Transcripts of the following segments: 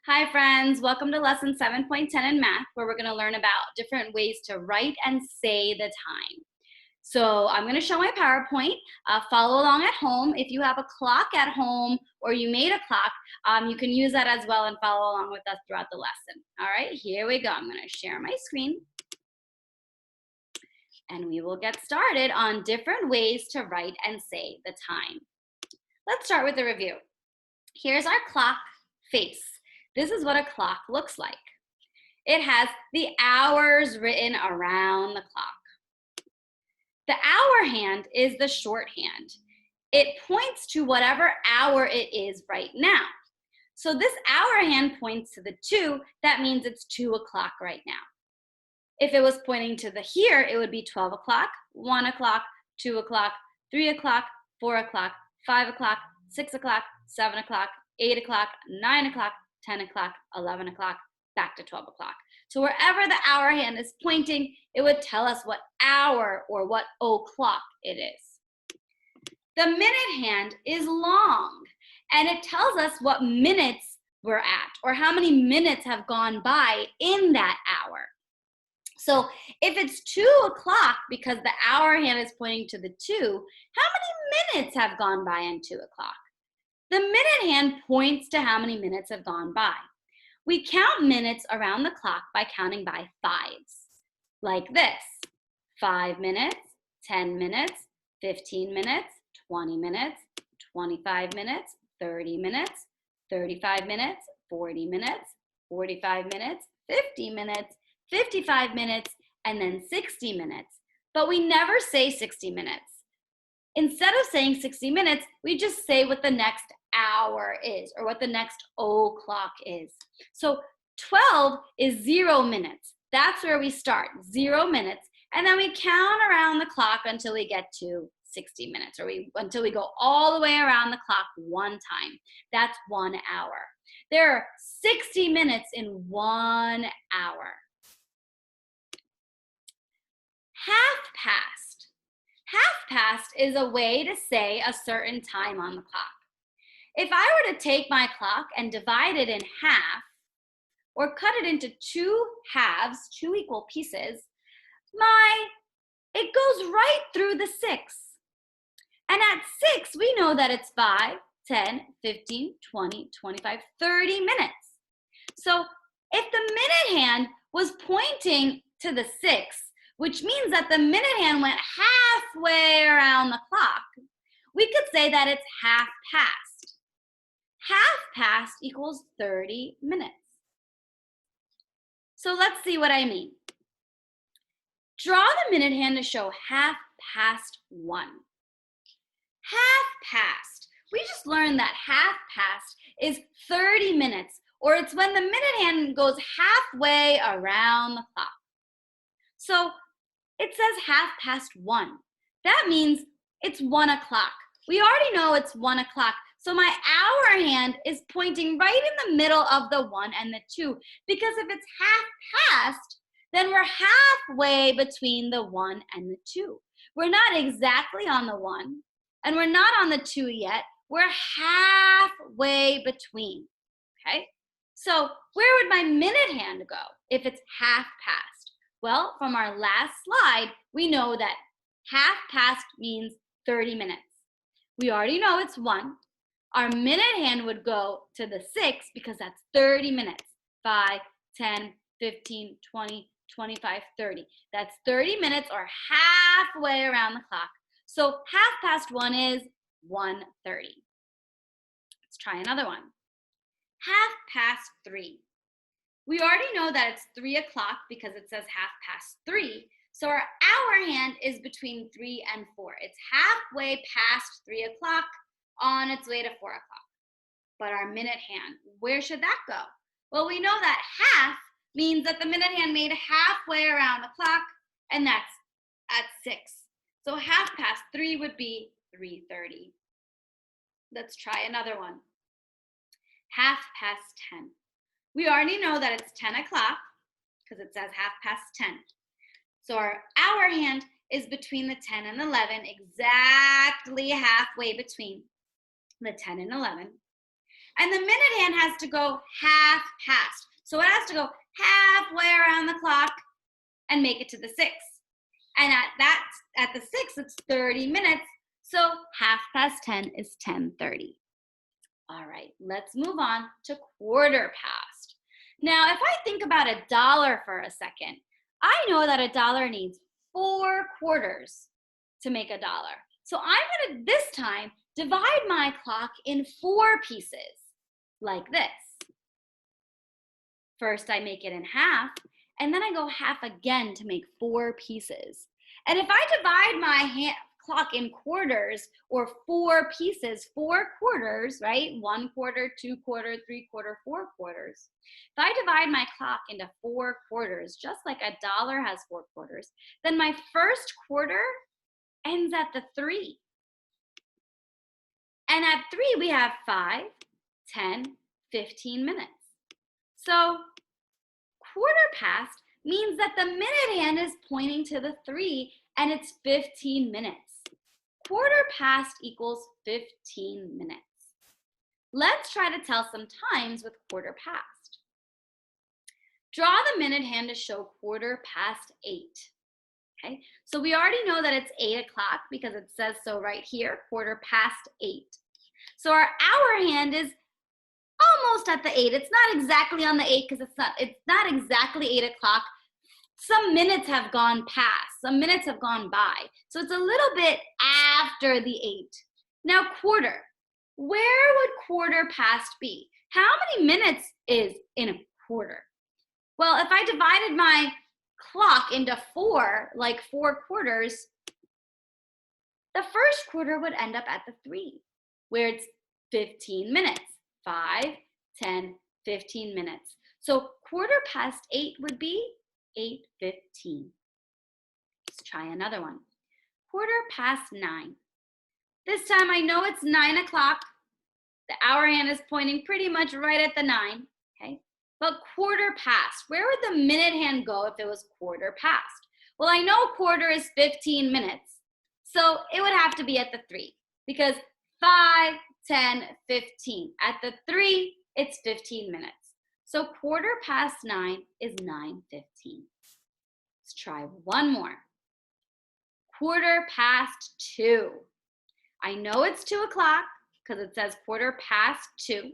Hi friends, welcome to lesson 7.10 in math, where we're gonna learn about different ways to write and say the time. So I'm gonna show my PowerPoint. Follow along at home. If you have a clock at home or you made a clock, you can use that as well and follow along with us throughout the lesson. All right, here we go. I'm gonna share my screen and we will get started on different ways to write and say the time. Let's start with a review. Here's our clock face. This is what a clock looks like. It has the hours written around the clock. The hour hand is the shorthand. It points to whatever hour it is right now. So this hour hand points to the 2. That means it's 2 o'clock right now. If it was pointing to the here, it would be 12 o'clock, 1 o'clock, 2 o'clock, 3 o'clock, 4 o'clock, 5 o'clock, 6 o'clock, 7 o'clock, 8 o'clock, 9 o'clock, 10 o'clock, 11 o'clock, back to 12 o'clock. So wherever the hour hand is pointing, it would tell us what hour or what o'clock it is. The minute hand is long, and it tells us what minutes we're at or how many minutes have gone by in that hour. So if it's 2 o'clock, because the hour hand is pointing to the 2, how many minutes have gone by in 2 o'clock? The minute hand points to how many minutes have gone by. We count minutes around the clock by counting by 5s, like this. 5 minutes, 10 minutes, 15 minutes, 20 minutes, 25 minutes, 30 minutes, 35 minutes, 40 minutes, 45 minutes, 50 minutes, 55 minutes, and then 60 minutes. But we never say 60 minutes. Instead of saying 60 minutes, we just say what the next hour is or what the next o'clock is. So 12 is 0 minutes. That's where we start, 0 minutes. And then we count around the clock until we get to 60 minutes or until we go all the way around the clock one time. That's 1 hour. There are 60 minutes in 1 hour. Half past. Half past is a way to say a certain time on the clock. If I were to take my clock and divide it in half, or cut it into 2 halves, 2 equal pieces, it goes right through the 6. And at 6, we know that it's 5, 10, 15, 20, 25, 30 minutes. So if the minute hand was pointing to the 6, which means that the minute hand went halfway around the clock, we could say that it's half past. Half past equals 30 minutes. So let's see what I mean. Draw the minute hand to show half past 1. Half past. We just learned that half past is 30 minutes, or it's when the minute hand goes halfway around the clock. So it says half past 1. That means it's 1 o'clock. We already know it's 1 o'clock. So my hour hand is pointing right in the middle of the 1 and the 2, because if it's half past, then we're halfway between the 1 and the 2. We're not exactly on the 1, and we're not on the 2 yet. We're halfway between, okay? So where would my minute hand go if it's half past? Well, from our last slide, we know that half past means 30 minutes. We already know it's 1. Our minute hand would go to the 6 because that's 30 minutes. 5, 10, 15, 20, 25, 30. That's 30 minutes or halfway around the clock. So half past 1 is 1:30. Let's try another one. Half past 3. We already know that it's 3 o'clock because it says half past 3. So our hour hand is between 3 and 4. It's halfway past 3 o'clock on its way to 4 o'clock. But our minute hand, where should that go? Well, we know that half means that the minute hand made halfway around the clock, and that's at 6. So half past 3 would be 3:30. Let's try another one. Half past 10. We already know that it's 10 o'clock because it says half past 10. So our hour hand is between the 10 and 11, exactly halfway between the 10 and 11. And the minute hand has to go half past. So it has to go halfway around the clock and make it to the 6. And at the 6, it's 30 minutes. So 10:30 is 10:30. All right, let's move on to quarter past. Now, if I think about $1 for a second, I know that $1 needs 4 quarters to make $1. So I'm gonna, this time, divide my clock in 4 pieces, like this. First, I make it in half, and then I go half again to make 4 pieces. And if I divide my clock in quarters, or 4 pieces, 4 quarters, right? 1 quarter, 2 quarter, 3 quarter, 4 quarters. If I divide my clock into 4 quarters, just like $1 has 4 quarters, then my first quarter ends at the 3. And at 3, we have 5, 10, 15 minutes. So quarter past means that the minute hand is pointing to the 3 and it's 15 minutes. Quarter past equals 15 minutes. Let's try to tell some times with quarter past. Draw the minute hand to show quarter past 8. Okay, so we already know that it's 8 o'clock because it says so right here, quarter past 8. So our hour hand is almost at the 8. It's not exactly on the 8 because it's not exactly 8 o'clock. Some minutes have gone past, some minutes have gone by. So it's a little bit after the 8. Now quarter, where would quarter past be? How many minutes is in a quarter? Well, if I divided my clock into 4, like 4 quarters, the first quarter would end up at the 3, where it's 15 minutes. 5, 10, 15 minutes. So quarter past 8 would be 8:15. Let's try another one. Quarter past 9. This time I know it's 9 o'clock. The hour hand is pointing pretty much right at the 9, okay? But quarter past, where would the minute hand go if it was quarter past? Well, I know quarter is 15 minutes, so it would have to be at the 3 because 5, 10, 15. At the 3, it's 15 minutes. So quarter past 9 is 9:15. Let's try one more. Quarter past 2. I know it's 2 o'clock because it says quarter past 2.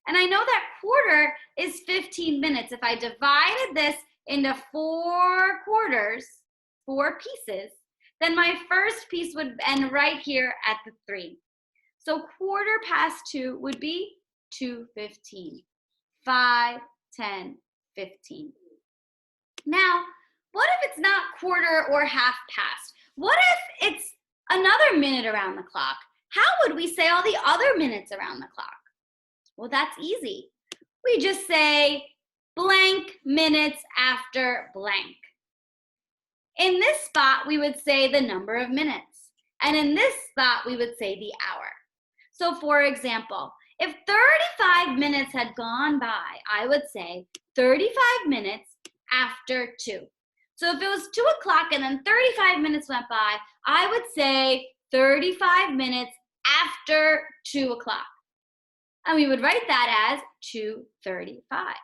And I know that quarter is 15 minutes. If I divided this into 4 quarters, 4 pieces, then my first piece would end right here at the 3. So quarter past 2 would be 2:15. 5, 10, 15. Now, what if it's not quarter or half past? What if it's another minute around the clock? How would we say all the other minutes around the clock? Well, that's easy. We just say blank minutes after blank. In this spot, we would say the number of minutes. And in this spot, we would say the hour. So for example, if 35 minutes had gone by, I would say 35 minutes after 2. So if it was 2 o'clock and then 35 minutes went by, I would say 35 minutes after 2 o'clock. And we would write that as 2:35.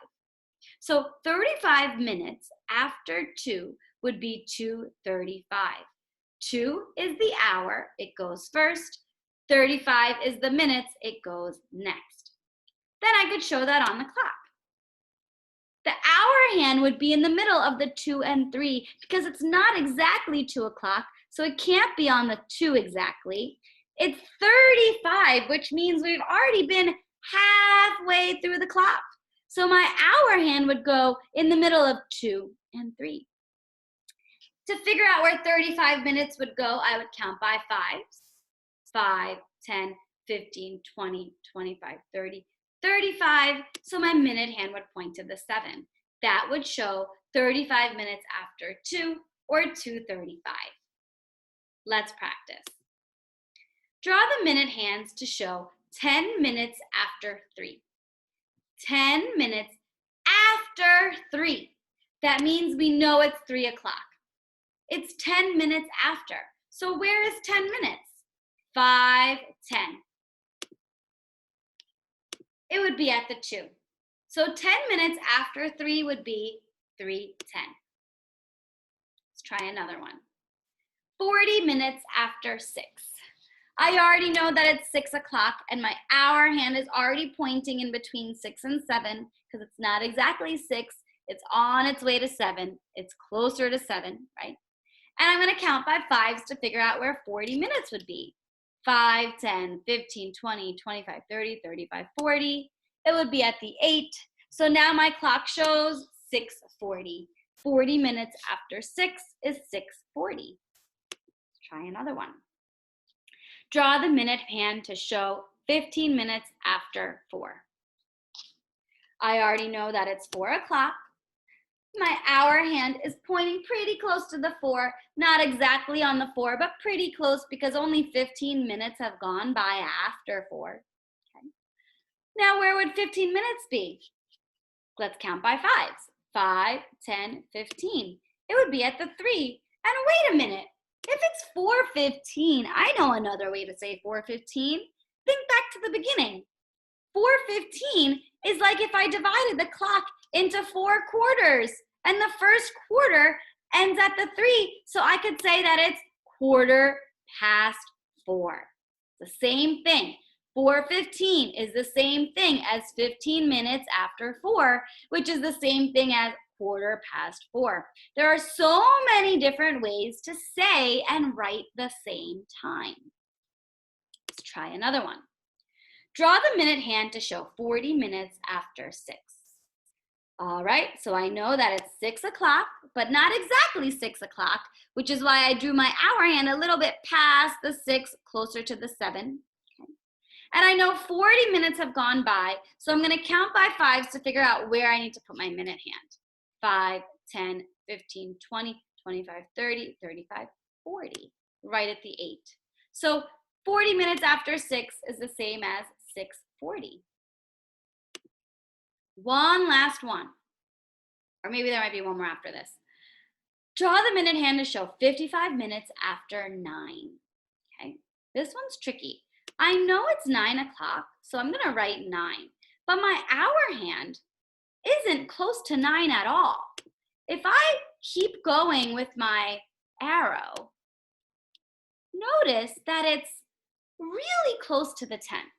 So 35 minutes after 2 would be 2:35. 2 is the hour, it goes first. 35 is the minutes, it goes next. Then I could show that on the clock. The hour hand would be in the middle of the 2 and 3 because it's not exactly 2 o'clock, so it can't be on the 2 exactly. It's 35, which means we've already been halfway through the clock. So my hour hand would go in the middle of 2 and 3. To figure out where 35 minutes would go, I would count by 5s. 5, 10, 15, 20, 25, 30, 35. So my minute hand would point to the 7. That would show 35 minutes after 2 or 2:35. Let's practice. Draw the minute hands to show 10 minutes after 3. 10 minutes after 3. That means we know it's 3 o'clock. It's 10 minutes after. So where is 10 minutes? 5, 10. it would be at the 2. So 10 minutes after 3 would be 3:10. Let's try another one. 40 minutes after 6. I already know that it's 6 o'clock and my hour hand is already pointing in between 6 and 7 because it's not exactly 6. It's on its way to 7. It's closer to 7, right? And I'm going to count by 5s to figure out where 40 minutes would be. 5, 10, 15, 20, 25, 30, 35, 40. It would be at the 8. So now my clock shows 6:40. 40 minutes after 6 is 6:40. Try another one. Draw the minute hand to show 15 minutes after 4. I already know that it's 4 o'clock. My hour hand is pointing pretty close to the 4, not exactly on the 4, but pretty close because only 15 minutes have gone by after 4. Okay. Now, where would 15 minutes be? Let's count by 5s. 5, 10, 15. It would be at the 3. And wait a minute. If it's 4:15, I know another way to say 4:15. Think back to the beginning. 4:15 is like if I divided the clock into 4 quarters, and the first quarter ends at the 3, so I could say that it's 4:15. The same thing. 4:15 is the same thing as 15 minutes after 4, which is the same thing as 4:15. There are so many different ways to say and write the same time. Let's try another one. Draw the minute hand to show 40 minutes after 6. All right, so I know that it's 6 o'clock, but not exactly 6 o'clock, which is why I drew my hour hand a little bit past the 6, closer to the 7. Okay. And I know 40 minutes have gone by, so I'm going to count by 5s to figure out where I need to put my minute hand. 5, 10, 15, 20, 25, 30, 35, 40, right at the 8. So 40 minutes after 6 is the same as 6:40. One last one, or maybe there might be one more after this. Draw the minute hand to show 55 minutes after 9. Okay, this one's tricky. I know it's 9 o'clock, so I'm going to write 9, but my hour hand isn't close to 9 at all. If I keep going with my arrow, notice that it's really close to the 10.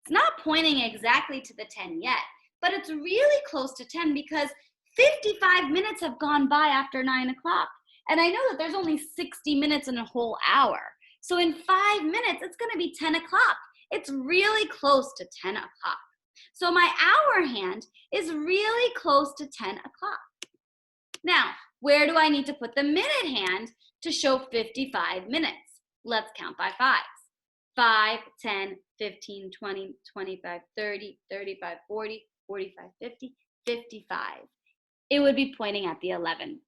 It's not pointing exactly to the 10 yet, but it's really close to 10 because 55 minutes have gone by after 9 o'clock. And I know that there's only 60 minutes in a whole hour. So in 5 minutes, it's going to be 10 o'clock. It's really close to 10 o'clock. So my hour hand is really close to 10 o'clock. Now, where do I need to put the minute hand to show 55 minutes? Let's count by 5s. 5, 10, 15, 20, 25, 30, 35, 40, 45, 50, 55. It would be pointing at the 11.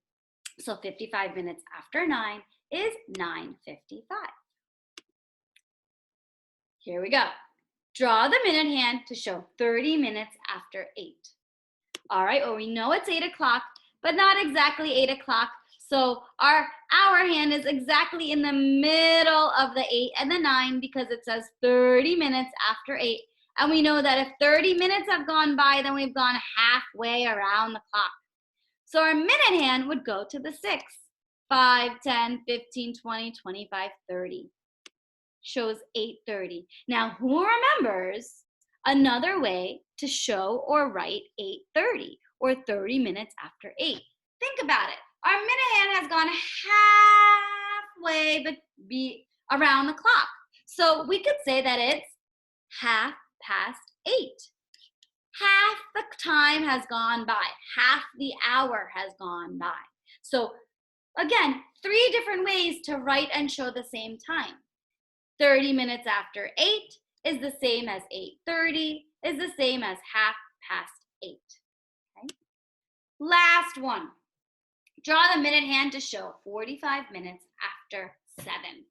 So 55 minutes after 9 is 9:55. Here we go. Draw the minute hand to show 30 minutes after 8. All right, well, we know it's 8 o'clock, but not exactly 8 o'clock. So our hour hand is exactly in the middle of the 8 and the 9 because it says 30 minutes after 8. And we know that if 30 minutes have gone by, then we've gone halfway around the clock. So our minute hand would go to the 6. 5, 10, 15, 20, 25, 30. Shows 8:30. Now, who remembers another way to show or write 8:30 or 30 minutes after 8? Think about it. Our minute hand has gone halfway around the clock. So we could say that it's 8:30. Half the time has gone by. Half the hour has gone by. So again, 3 different ways to write and show the same time. 30 minutes after 8 is the same as 8:30, is the same as 8:30. Okay? Last one. Draw the minute hand to show 45 minutes after 7.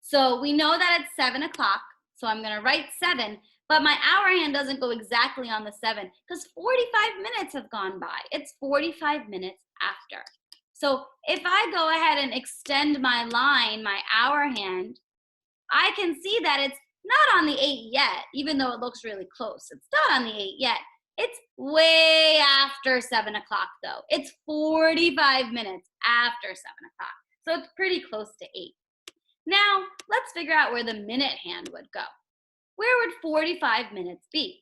So we know that it's 7 o'clock, so I'm going to write 7, but my hour hand doesn't go exactly on the 7 because 45 minutes have gone by. It's 45 minutes after. So if I go ahead and extend my line, my hour hand, I can see that it's not on the 8 yet, even though it looks really close. It's not on the 8 yet. It's way after 7 o'clock though. It's 45 minutes after 7 o'clock. So it's pretty close to 8. Now, let's figure out where the minute hand would go. Where would 45 minutes be?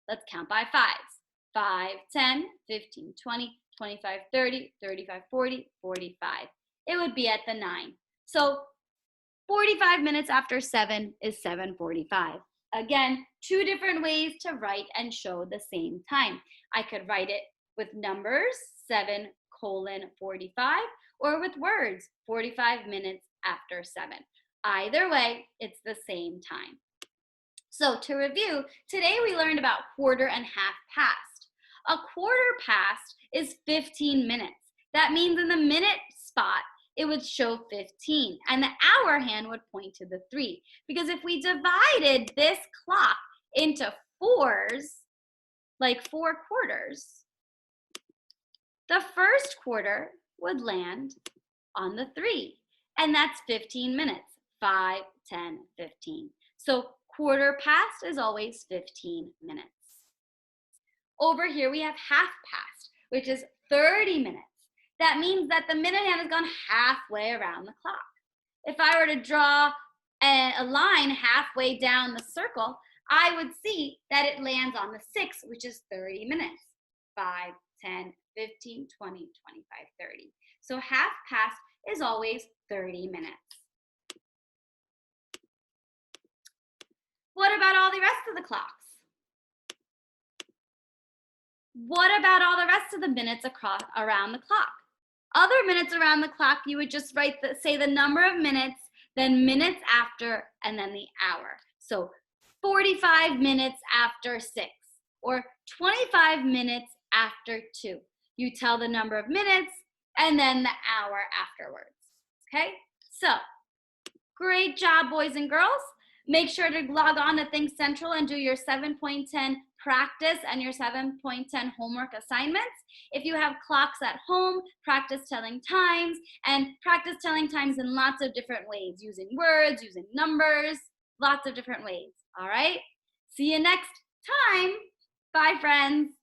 Let's count by fives. 5, 10, 15, 20, 25, 30, 35, 40, 45. It would be at the 9. So 45 minutes after 7 is 7:45. Again, two different ways to write and show the same time. I could write it with numbers, 7:45, or with words, 45 minutes after 7. Either way, it's the same time. So to review, today we learned about quarter and half past. A quarter past is 15 minutes. That means in the minute spot, it would show 15, and the hour hand would point to the 3. Because if we divided this clock into fours, like 4 quarters, the first quarter would land on the 3, and that's 15 minutes, 5, 10, 15. So quarter past is always 15 minutes. Over here we have half past, which is 30 minutes. That means that the minute hand has gone halfway around the clock. If I were to draw a line halfway down the circle, I would see that it lands on the 6, which is 30 minutes. 5, 10, 15, 20, 25, 30. So half past is always 30 minutes. What about all the rest of the clocks? What about all the rest of the minutes around the clock? Other minutes around the clock, you would just say the number of minutes, then minutes after, and then the hour. So 45 minutes after 6, or 25 minutes after 2. You tell the number of minutes, and then the hour afterwards. Okay? So, great job, boys and girls. Make sure to log on to Think Central and do your 7.10 practice and your 7.10 homework assignments. If you have clocks at home, practice telling times, and practice telling times in lots of different ways, using words, using numbers, lots of different ways. All right? See you next time. Bye, friends.